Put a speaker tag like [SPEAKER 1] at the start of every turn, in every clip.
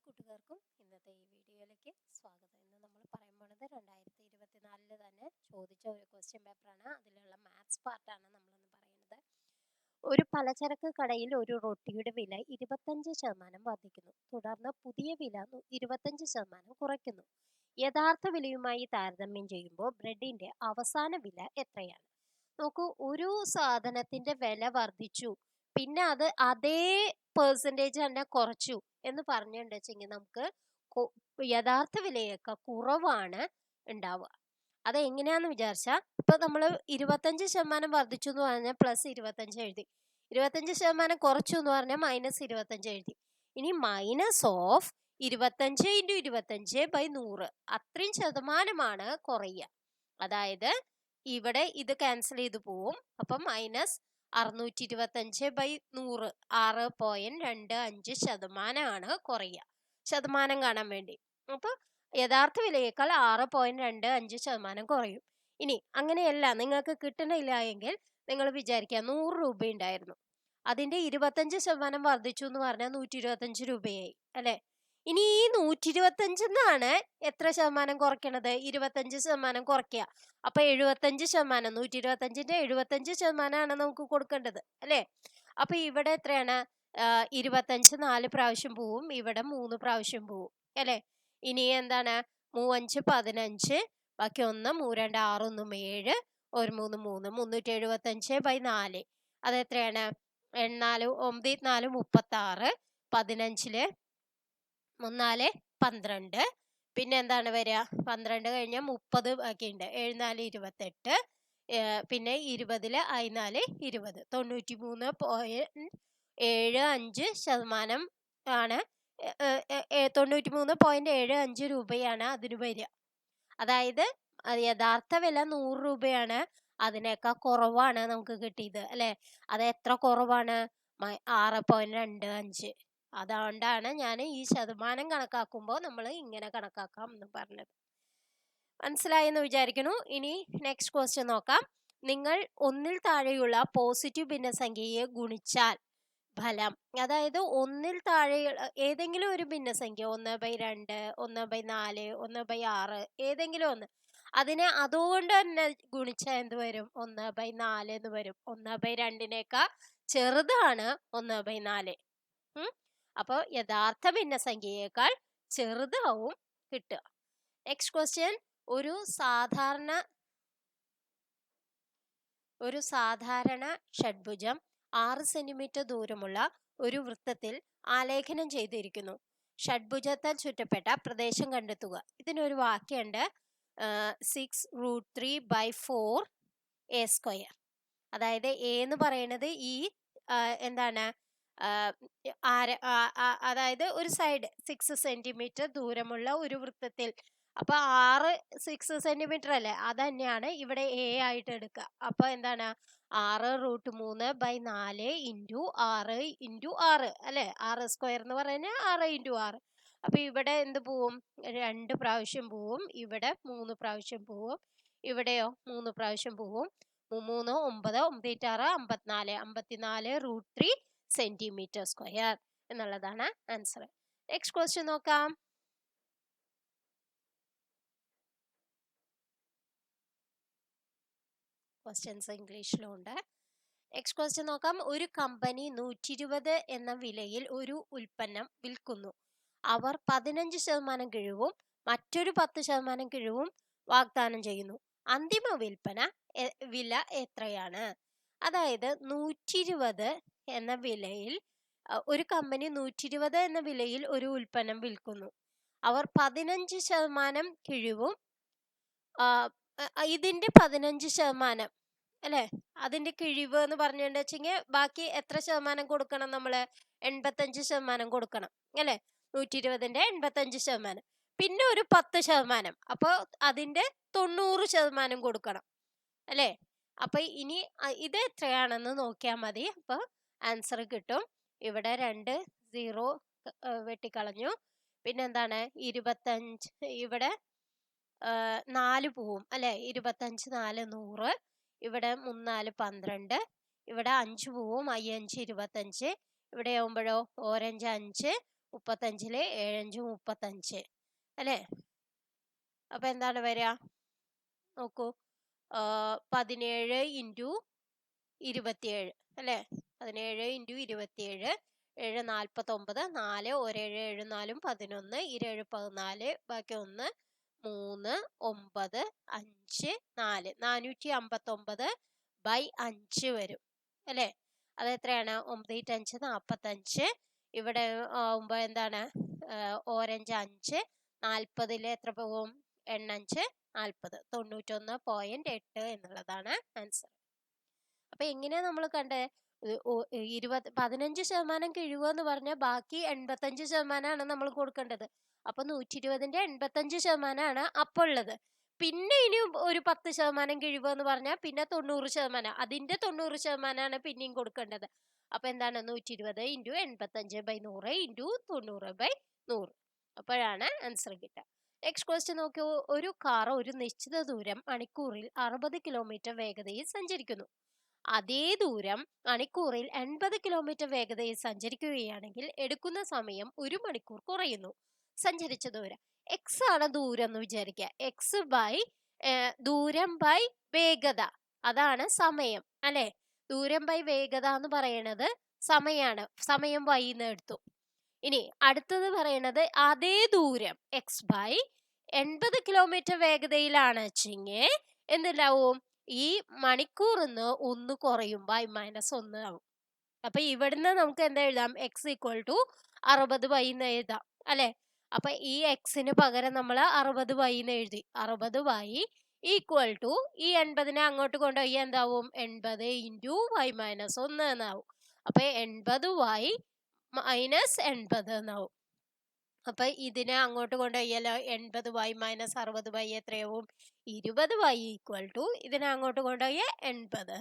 [SPEAKER 1] കൂട്ടുകാർക്കും ഇന്നത്തെ ഈ വീഡിയോയിലേക്ക് സ്വാഗതം. ഇന്ന് നമ്മൾ പറയാൻ പോണത് 2024 തന്നെ ചോദിച്ച ഒരു ക്വസ്റ്റ്യൻ പേപ്പറാണ്. അതിലുള്ള മാത്സ് പാർട്ടാണ് നമ്മളിന്ന് പറയുന്നത്. ഒരു പലചരക്ക് കടയിൽ ഒരു റൊട്ടിയുടെ വില 25% വർദ്ധിക്കുന്നു. തുടർന്ന് പുതിയ വില 25% കുറയ്ക്കുന്നു. യഥാർത്ഥ വിലയുമായി താരതമ്യം ചെയ്യുമ്പോൾ ബ്രെഡിന്റെ അവസാന വില എത്രയാണ്? നോക്കൂ, ഒരു സാധനത്തിന്റെ വില വർദ്ധിച്ചു, പിന്നെ അത് അതേ പെർസെൻറ്റേജ് തന്നെ കുറച്ചു എന്ന് പറഞ്ഞിട്ടുണ്ടെങ്കിൽ നമുക്ക് യഥാർത്ഥ വിലയേക്കാൾ കുറവാണ് ഉണ്ടാവുക. അത് എങ്ങനെയാന്ന് വിചാരിച്ചാൽ, ഇപ്പൊ നമ്മൾ 25% വർദ്ധിച്ചു എന്ന് പറഞ്ഞാൽ +25 എഴുതി, 25% കുറച്ചു എന്ന് പറഞ്ഞാൽ -25 എഴുതി. ഇനി -25 × 25/100 അത്രയും ശതമാനമാണ് കുറയുക. അതായത് ഇവിടെ ഇത് ക്യാൻസൽ ചെയ്ത് പോവും. അപ്പം -625/100 6.25% കുറയുക, ശതമാനം കാണാൻ വേണ്ടി. അപ്പൊ യഥാർത്ഥ വിലയേക്കാൾ 6.25% കുറയും. ഇനി അങ്ങനെയല്ല, നിങ്ങൾക്ക് കിട്ടണില്ല എങ്കിൽ നിങ്ങൾ വിചാരിക്കുക 100 രൂപ ഉണ്ടായിരുന്നു, അതിന്റെ 25% വർദ്ധിച്ചു എന്ന് പറഞ്ഞാൽ 125 രൂപയായി അല്ലെ. ഇനി ഈ 125 എത്ര ശതമാനം കുറയ്ക്കണത്? 25% കുറയ്ക്കുക. അപ്പൊ 75%, 125ന്റെ 75% നമുക്ക് കൊടുക്കേണ്ടത് അല്ലെ. അപ്പൊ ഇവിടെ എത്രയാണ്? 25 4 പ്രാവശ്യം പോവും, ഇവിടെ 3 പ്രാവശ്യം പോവും അല്ലെ. ഇനി എന്താണ്? 3 5 15, ബാക്കി 1 3 2 6 1 7 1 3 3 375/4 അതെത്രയാണ്? 4 9 4 36, 15ല് 3 4 12, പിന്നെ എന്താണ് വരിക? 12 കഴിഞ്ഞാൽ 30 ബാക്കിയുണ്ട്, 7 4 28, പിന്നെ 20ല് 4 20, 93.75% ആണ്. 93.75 രൂപയാണ് അതിന് വരിക. അതായത് യഥാർത്ഥ വില 100 രൂപയാണ്, അതിനേക്കാൾ കുറവാണ് നമുക്ക് കിട്ടിയത് അല്ലെ. അത് എത്ര കുറവാണ്? 6.25. അതുകൊണ്ടാണ് ഞാൻ ഈ ശതമാനം കണക്കാക്കുമ്പോൾ നമ്മൾ ഇങ്ങനെ കണക്കാക്കാം എന്ന് പറഞ്ഞത്. മനസ്സിലായെന്ന് വിചാരിക്കുന്നു. ഇനി നെക്സ്റ്റ് ക്വസ്റ്റ്യൻ നോക്കാം. നിങ്ങൾ ഒന്നിൽ താഴെയുള്ള പോസിറ്റീവ് ഭിന്നസംഖ്യയെ ഗുണിച്ചാൽ ഫലം, അതായത് ഒന്നിൽ താഴെയുള്ള ഏതെങ്കിലും ഒരു ഭിന്നസംഖ്യ, 1/2 1/4 1/6 ഏതെങ്കിലും ഒന്ന്, അതിനെ അതുകൊണ്ട് തന്നെ ഗുണിച്ചാൽ എന്ത് വരും? 1/4 എന്ന് വരും. 1/2 ചെറുതാണ് 1/4. അപ്പോൾ യഥാർത്ഥ ഭിന്നസംഖ്യയേക്കാൾ ചെറുതാവും കിട്ടുക. Next question. ഒരു സാധാരണ ഷഡ്ഭുജം 6 സെന്റിമീറ്റർ ദൂരമുള്ള ഒരു വൃത്തത്തിൽ ആലേഖനം ചെയ്തിരിക്കുന്നു. ഷഡ്ഭുജത്താൽ ചുറ്റപ്പെട്ട പ്രദേശം കണ്ടെത്തുക. ഇതിനൊരു വാക്യമുണ്ട്, 6√3/4a². അതായത് എ എന്ന് പറയുന്നത് ഈ എന്താണ്, അതായത് ഒരു സൈഡ് 6 സെന്റിമീറ്റർ ദൂരമുള്ള ഒരു വൃത്തത്തിൽ, അപ്പൊ 6 സെന്റിമീറ്റർ അല്ലേ, അത് തന്നെയാണ് ഇവിടെ എ ആയിട്ട് എടുക്കുക. അപ്പൊ എന്താണ്? 6√3/4 × 6 × 6 അല്ലെ. 6² എന്ന് പറയുന്നത് 6 × 6. അപ്പൊ ഇവിടെ എന്ത് പോവും? 2 പ്രാവശ്യം പോവും, ഇവിടെ 3 പ്രാവശ്യം പോവും, ഇവിടെയോ 3 പ്രാവശ്യം പോവും. 3 9 9 6 54 54√3 cm². എന്നുള്ളതാണ് ആൻസർ. നെക്സ്റ്റ് ക്വസ്റ്റ്യൻ നോക്കാം. ക്വസ്റ്റ്യൻസ് ഇംഗ്ലീഷിലും ഉണ്ട്. നെക്സ്റ്റ് ക്വസ്റ്റ്യൻ നോക്കാം. ഒരു കമ്പനി 120 എന്ന വിലയിൽ ഒരു ഉൽപ്പന്നം വിൽക്കുന്നു. അവർ 15% കിഴിവും മറ്റൊരു 10% കിഴിവും വാഗ്ദാനം ചെയ്യുന്നു. അന്തിമ വില എത്രയാണ്? അതായത് 120 എന്ന വിലയിൽ ഒരു കമ്പനി 120 എന്ന വിലയിൽ ഒരു ഉൽപ്പന്നം വിൽക്കുന്നു. അവർ 15% കിഴിവും ഇതിന്റെ 15% അല്ലെ, അതിന്റെ കിഴിവ് എന്ന് പറഞ്ഞിട്ടുണ്ടെങ്കിൽ ബാക്കി എത്ര ശതമാനം കൊടുക്കണം? നമ്മള് 85% കൊടുക്കണം അല്ലെ. 120ന്റെ 85%, പിന്നെ ഒരു 10%, അപ്പൊ അതിന്റെ 90% കൊടുക്കണം അല്ലെ. അപ്പൊ ഇനി ഇത് എത്രയാണെന്ന് നോക്കിയാൽ മതി, അപ്പൊ ആൻസർ കിട്ടും. ഇവിടെ 2 0 വെട്ടിക്കളഞ്ഞു, പിന്നെന്താണ് 25, ഇവിടെ 4 പോവും അല്ലെ. 25 4 100, ഇവിടെ 3 4 12, ഇവിടെ 5 പോവും, 5 5 25, ഇവിടെ ആവുമ്പോഴോ 5 5 35 7 35 അല്ലേ? അപ്പൊ എന്താണ് വരിക? നോക്കൂ, 17 ഇൻറ്റു 27 അല്ലേ? 17 ഇൻറ്റു 27, 7 49, 4 1 7 7 4 11, 27 14, ബാക്കി 1 3 9 5 4 459 ബൈ 5 വരും അല്ലേ? അത് എത്രയാണ്? 9 5 45. ഇവിടെ ആവുമ്പോൾ എന്താണ്? ഓരഞ്ച് 5, 40 എത്ര പോകും? 8 5 40, 91.8 എന്നുള്ളതാണ് ആൻസർ. അപ്പൊ എങ്ങനെയാ നമ്മൾ കണ്ടേ? 15% കിഴിവ് എന്ന് പറഞ്ഞാൽ ബാക്കി 85% നമ്മൾ കൊടുക്കേണ്ടത്. അപ്പൊ 120ന്റെ 85% അപ്പൊ ഉള്ളത്. പിന്നെ ഇനി ഒരു 10% കിഴിവ് എന്ന് പറഞ്ഞാൽ പിന്നെ 90%, അതിന്റെ 90% പിന്നെയും കൊടുക്കേണ്ടത്. അപ്പൊ എന്താണ്? 120 ഇൻറ്റു 85/100 ഇൻറ്റു 90/100. അപ്പോഴാണ് ആൻസർ കിട്ടുക. നെക്സ്റ്റ് ക്വസ്റ്റ്യൻ നോക്കൂ. ഒരു കാർ ഒരു നിശ്ചിത ദൂരം മണിക്കൂറിൽ 60 കിലോമീറ്റർ വേഗതയിൽ സഞ്ചരിക്കുന്നു. അതേ ദൂരം മണിക്കൂറിൽ 80 കിലോമീറ്റർ വേഗതയിൽ സഞ്ചരിക്കുകയാണെങ്കിൽ എടുക്കുന്ന സമയം 1 മണിക്കൂർ കുറയുന്നു. സഞ്ചരിച്ച ദൂരം എക്സ് ആണ് ദൂരം എന്ന് വിചാരിക്കുക. എക്സ് ബൈ ദൂരം ബൈ വേഗത, അതാണ് സമയം അല്ലെ? ദൂരം ബൈ വേഗത എന്ന് പറയുന്നത് സമയാണ്. സമയം y എന്ന് എടുത്തു. ഇനി അടുത്തത് പറയണത് അതേ ദൂരം എക്സ് ബൈ 80 കിലോമീറ്റർ വേഗതയിലാണ് വെച്ചെങ്കിൽ എന്തുണ്ടാവും? ഈ മണിക്കൂറിന്ന് 1 കുറയും, y-1 ആവും. അപ്പൊ ഇവിടുന്ന് നമുക്ക് എന്താ എഴുതാം? x = 60y എന്ന് എഴുതാം അല്ലെ? അപ്പൊ ഈ എക്സിന് പകരം നമ്മൾ 60y എന്ന് എഴുതി. 60y = ഈ 80നെ അങ്ങോട്ട് കൊണ്ടുപോയി എന്താവും? 80 ഇൻറ്റു y-1 എന്നാവും. അപ്പൊ 80y - 80 എന്നാവും. അപ്പൊ ഇതിനെ അങ്ങോട്ട് കൊണ്ടുപോയാലോ 80y - 60y എത്രയാവും? 20y = ഇതിനെ അങ്ങോട്ട് കൊണ്ടുപോയ 80.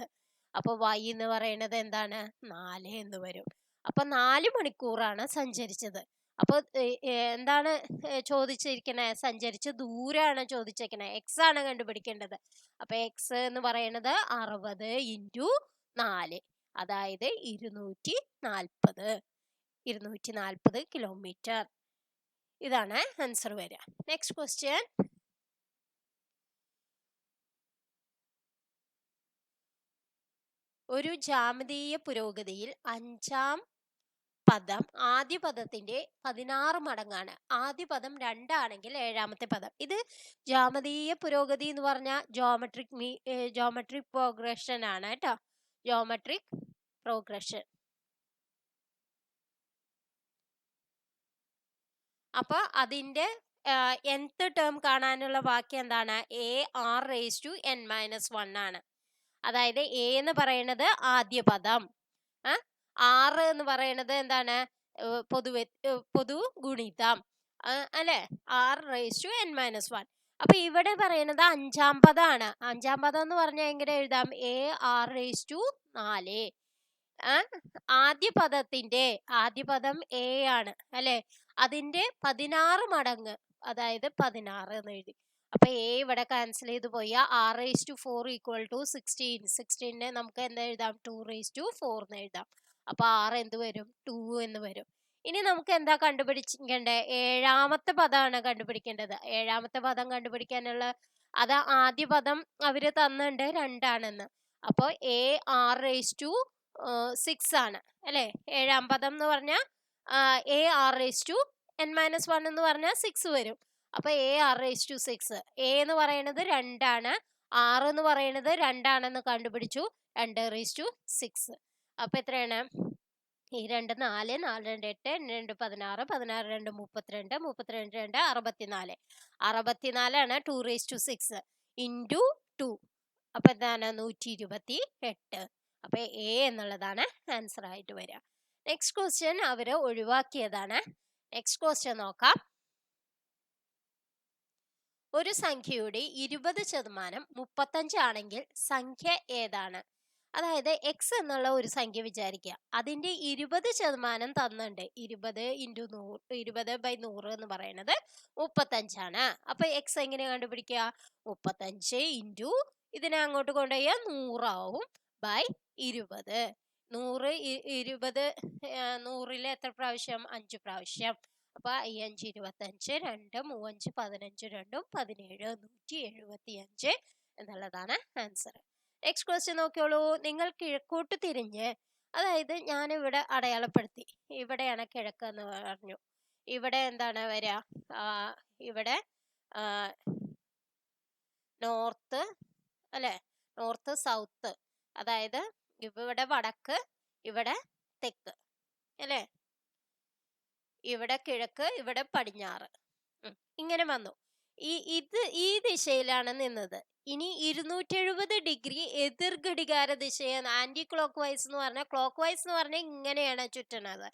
[SPEAKER 1] അപ്പൊ y എന്ന് പറയുന്നത് എന്താണ്? 4 എന്ന് വരും. അപ്പൊ 4 മണിക്കൂറാണ് സഞ്ചരിച്ചത്. അപ്പൊ എന്താണ് ചോദിച്ചിരിക്കണേ? സഞ്ചരിച്ച ദൂരാണ് ചോദിച്ചിരിക്കണേ. എക്സ് ആണ് കണ്ടുപിടിക്കേണ്ടത്. അപ്പൊ എക്സ് എന്ന് പറയുന്നത് 60 ഇൻറ്റു 4, അതായത് 240 കിലോമീറ്റർ. ഇതാണ് ആൻസർ വരിക. Next question. ഒരു ജാമിതീയ പുരോഗതിയിൽ 5ാം പദം ആദ്യ പദത്തിന്റെ 16 മടങ്ങാണ്. ആദ്യ പദം 2 ആണെങ്കിൽ 7ാമത്തെ പദം. ഇത് ജാമിതീയ പുരോഗതി എന്ന് പറഞ്ഞാൽ ജോമെട്രിക് പ്രോഗ്രഷൻ ആണ് കേട്ടോ. Geometric progression. അപ്പൊ അതിന്റെ nth ടേം കാണാനുള്ള വാക്യം എന്താണ്? AR⁻n-1 ആണ്. അതായത് a എന്ന് പറയുന്നത് ആദ്യ പദം, r എന്ന് പറയുന്നത് എന്താണ്? പൊതു ഗുണിതം അല്ലെ? r⁻n-1. അപ്പൊ ഇവിടെ പറയുന്നത് 5ാം പദമാണ്. 5ാം പദം എന്ന് പറഞ്ഞാൽ എങ്ങനെ എഴുതാം? AR⁴. ആദ്യ പദം a ആണ് അല്ലെ? അതിന്റെ 16 മടങ്ങ്, അതായത് 16 എന്ന് എഴുതി. അപ്പൊ a ഇവിടെ ക്യാൻസൽ ചെയ്ത് പോയി. r⁴ = 16. 16നെ നമുക്ക് എന്താ എഴുതാം? 2⁴ എന്ന് എഴുതാം. അപ്പൊ r എന്ത് വരും? 2 എന്ന് വരും. ഇനി നമുക്ക് എന്താ കണ്ടുപിടിക്കേണ്ടത്? 7ാമത്തെ പദമാണ് കണ്ടുപിടിക്കേണ്ടത്. 7ാമത്തെ പദം കണ്ടുപിടിക്കാനുള്ള അത് ആദ്യ പദം അവര് തന്നിട്ടുണ്ട് 2 ആണെന്ന്. അപ്പൊ AR⁴ 6 ആണ് അല്ലെ? 7ാം പദം എന്ന് പറഞ്ഞാൽ AR⁻n-1 എന്ന് പറഞ്ഞാൽ 6 വരും. അപ്പൊ AR⁴. a എന്ന് പറയുന്നത് 2 ആണ്, r എന്ന് പറയുന്നത് 2 ആണെന്ന് കണ്ടുപിടിച്ചു. 2⁶. അപ്പൊ എത്രയാണ്? ഈ 2 4, 4 2 8, 2 16, 16 2 32, 32 2 64. 64 ആണ് 2⁶ ഇൻറ്റു 2. അപ്പൊ എന്താണ്? 128. അപ്പൊ a എന്നുള്ളതാണ് ആൻസർ ആയിട്ട് വരിക. നെക്സ്റ്റ് ക്വസ്റ്റ്യൻ അവര് ഒഴിവാക്കിയതാണ്. നെക്സ്റ്റ് ക്വസ്റ്റ്യൻ നോക്കാം. ഒരു സംഖ്യയുടെ 20% 35 ആണെങ്കിൽ സംഖ്യ ഏതാണ്? അതായത് എക്സ് എന്നുള്ള ഒരു സംഖ്യ വിചാരിക്കുക. അതിന്റെ 20% തന്നുണ്ട്. 20/100 എന്ന് പറയുന്നത് 35 ആണ്. അപ്പൊ എക്സ് എങ്ങനെ കണ്ടുപിടിക്കുക? 35 ഇൻറ്റു ഇതിനെ അങ്ങോട്ട് കൊണ്ടുപോയാൽ 100 ആവും ബൈ 20. 100 20 100ല് എത്ര പ്രാവശ്യം? 5 പ്രാവശ്യം. അപ്പൊ 5 25 2 3 15 2 17 175 എന്നുള്ളതാണ് ആൻസർ. Next question നോക്കിയോളൂ. നിങ്ങൾ കിഴക്കോട്ട് തിരിഞ്ഞ്, അതായത് ഞാനിവിടെ അടയാളപ്പെടുത്തി, ഇവിടെയാണ് കിഴക്ക് എന്ന് പറഞ്ഞു. ഇവിടെ എന്താണ് വരിക? ഇവിടെ നോർത്ത് അല്ലെ, നോർത്ത് സൗത്ത്, അതായത് ഇവിടെ വടക്ക്, ഇവിടെ തെക്ക് അല്ലെ, ഇവിടെ കിഴക്ക്, ഇവിടെ പടിഞ്ഞാറ്. ഇങ്ങനെ വന്നു. ഈ ദിശയിലാണ് നിന്നത്. ഇനി 270 എതിർ ഘടികാര ദിശയാണ്. ആന്റി ക്ലോക്ക് വൈസ് എന്ന് പറഞ്ഞാൽ, ക്ലോക്ക് വൈസ് എന്ന് പറഞ്ഞാൽ ഇങ്ങനെയാണ് ചുറ്റണത്.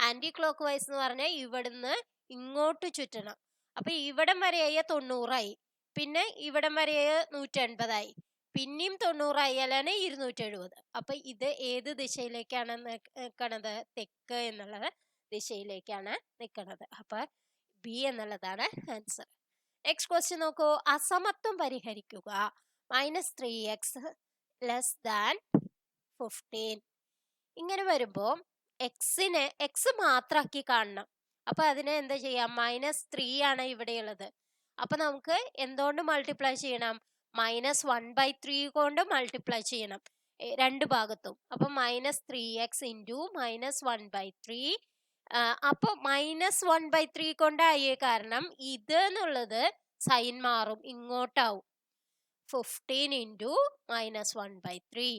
[SPEAKER 1] ആന്റി ക്ലോക്ക് വൈസ് എന്ന് പറഞ്ഞാൽ ഇവിടുന്ന് ഇങ്ങോട്ട് ചുറ്റണം. അപ്പൊ ഇവിടം വരെയായ 90ആയി, പിന്നെ ഇവിടം വരെയായ 180ആയി, പിന്നെയും 90 ആയാലാണ് 270. അപ്പൊ ഇത് ഏത് ദിശയിലേക്കാണ് നിൽക്കണത്? തെക്ക് എന്നുള്ള ദിശയിലേക്കാണ് നിൽക്കണത്. അപ്പൊ ബി എന്നുള്ളതാണ് ആൻസർ. നെക്സ്റ്റ് ക്വസ്റ്റ്യൻ നോക്കൂ. അസമത്വം പരിഹരിക്കുക. -3x <15. ഇങ്ങനെ വരുമ്പോ എക്സിനെ എക്സ് മാത്രാക്കി കാണണം. അപ്പൊ അതിനെ എന്താ ചെയ്യാം? -3 ആണ് ഇവിടെയുള്ളത്. അപ്പൊ നമുക്ക് എന്തുകൊണ്ട് മൾട്ടിപ്ലൈ ചെയ്യണം? -1/3 കൊണ്ട് മൾട്ടിപ്ലൈ ചെയ്യണം രണ്ട് ഭാഗത്തും. അപ്പൊ -3x ഇൻറ്റു -1/3. അപ്പൊ -1/3 കൊണ്ടായേ കാരണം ഇത് എന്നുള്ളത് സൈൻ മാറും, ഇങ്ങോട്ടാവും. 15 ഇൻറ്റു -1/3.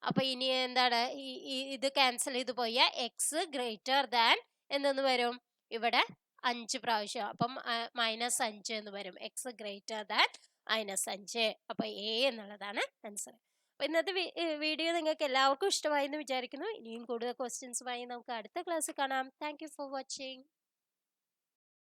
[SPEAKER 1] അപ്പൊ ഇനി എന്താണ്? ഇത് ക്യാൻസൽ ചെയ്ത് പോയാൽ എക്സ് ഗ്രേറ്റർ ദാൻ എന്തെന്ന് വരും? ഇവിടെ 5 പ്രാവശ്യം. അപ്പം -5 എന്ന് വരും. X greater than -5. അപ്പൊ എ എന്നുള്ളതാണ് ആൻസർ. അപ്പൊ ഇന്നത്തെ വീഡിയോ നിങ്ങൾക്ക് എല്ലാവർക്കും ഇഷ്ടമായി എന്ന് വിചാരിക്കുന്നു. ഇനിയും കൂടുതൽ ക്വസ്റ്റ്യൻസുമായി നമുക്ക് അടുത്ത ക്ലാസ്സിൽ കാണാം. Thank you for watching.